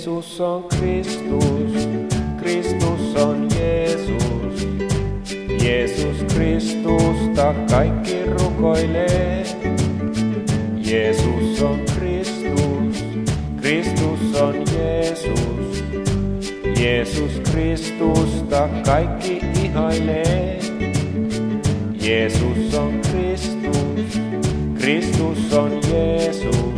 Jeesus on Kristus, Kristus on Jeesus. Jeesus Kristusta kaikki rukoilee. Jeesus on Kristus, Kristus on Jeesus. Jeesus Kristusta kaikki ihailee. Jeesus on Kristus, Kristus on Jeesus.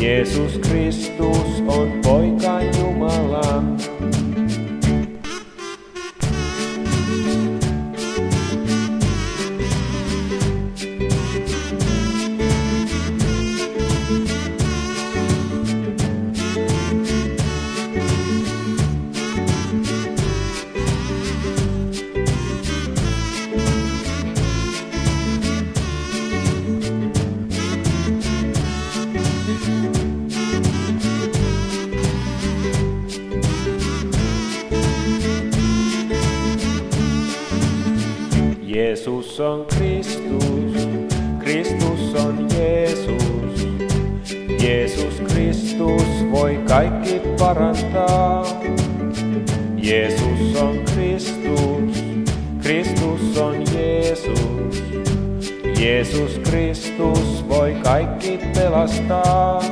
Jeesus Kristus on Poika Jumalan. Jeesus on Kristus, Kristus on Jeesus. Jeesus Kristus voi kaikki parantaa. Jeesus on Kristus, Kristus on Jeesus. Jeesus Kristus voi kaikki pelastaa.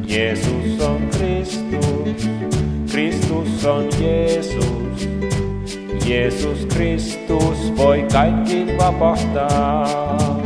Jeesus on Kristus, Kristus on Jeesus. Jeesus Kristus voi kaikki vapahtaa.